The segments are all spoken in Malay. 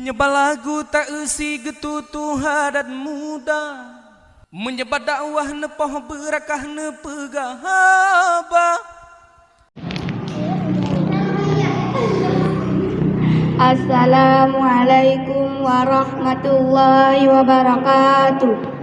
Menyebar lagu tak isi getutu hadat muda, menyebar dakwah nepoh berakah nepegahaba. Assalamualaikum warahmatullahi wabarakatuh.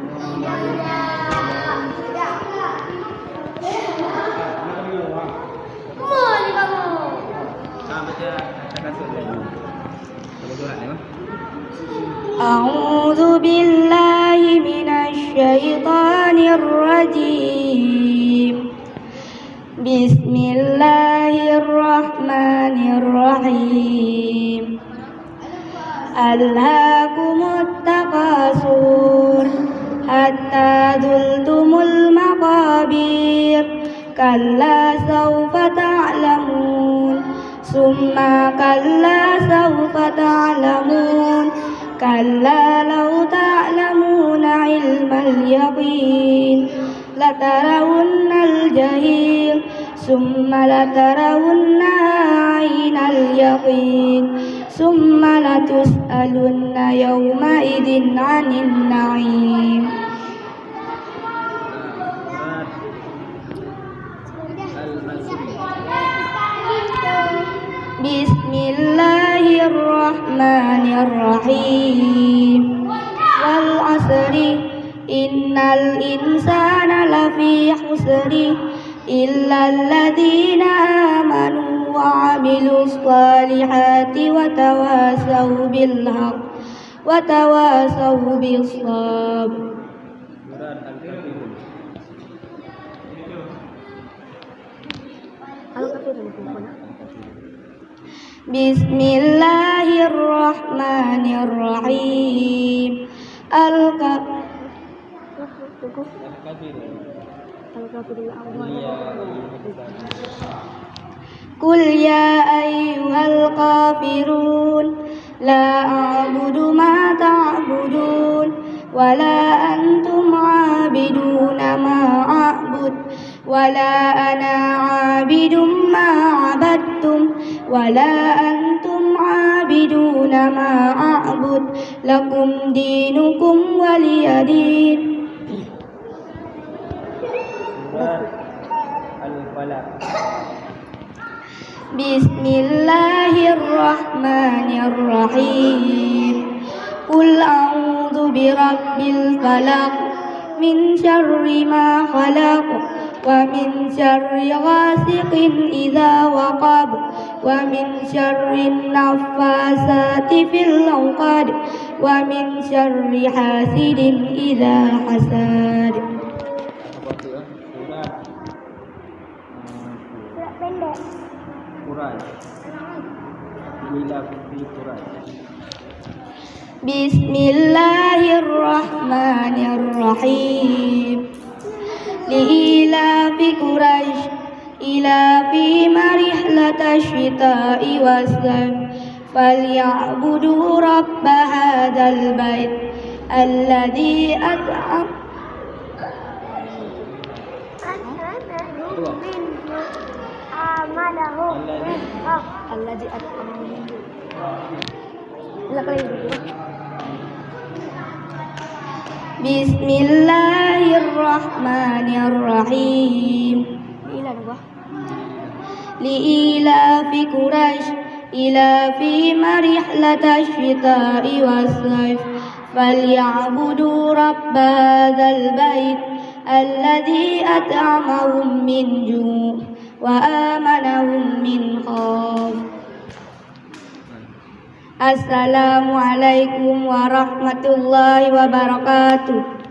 A'udzu billahi minasy syaithanir rajim. Bismillahirrahmanirrahim. Alhaakumut takasur hatta zultumul maqabir. Kalla sawfa ta'lamun, summa kalla sawfa ta'lamun. Kalla law ta'lamuna ilmal yaqin latarawunnal jahim, summa latarawunna aynal yaqin, summa latus'alunna yawma idzin 'anil na'im. Bismillahirrahmanirrahim. Wal 'asri innal insana lafi khusri illal ladzina amanu wa 'amilus shalihati wa tawasaw bil haqq wa tawasaw bis sabr. Bismillahirrahmanirrahim. Qul ya ayyuhal kafirun la a'budu ma ta'budun wa la antum 'abiduna ma a'bud wa la ana 'abidum ma 'abadtum wa la antum 'abiduna ma a'bud lakum dinukum waliyadin. Bismillahirrahmanirrahim. Qul a'udzu birabbil falaq min syarri ma khalaq wa min syarri ghasiqin idza waqab wa min syarri naffasati fil 'uqad wa min syarri hasidin idza hasad. Bismillahirrahmanirrahim. Li'ilafi Quraisy ilafi marihlatash shita'i was-sayf falya'budu rabb hadzal bait alladzi Bismillahirrahmanirrahim. Li'ilafi Quraisy ilafi marihlatash shita'i was-sayf falya'budu rabb hadzal bait alladzi at'amahum min ju' wa amanahum min khauf. Assalamualaikum warahmatullahi wabarakatuh.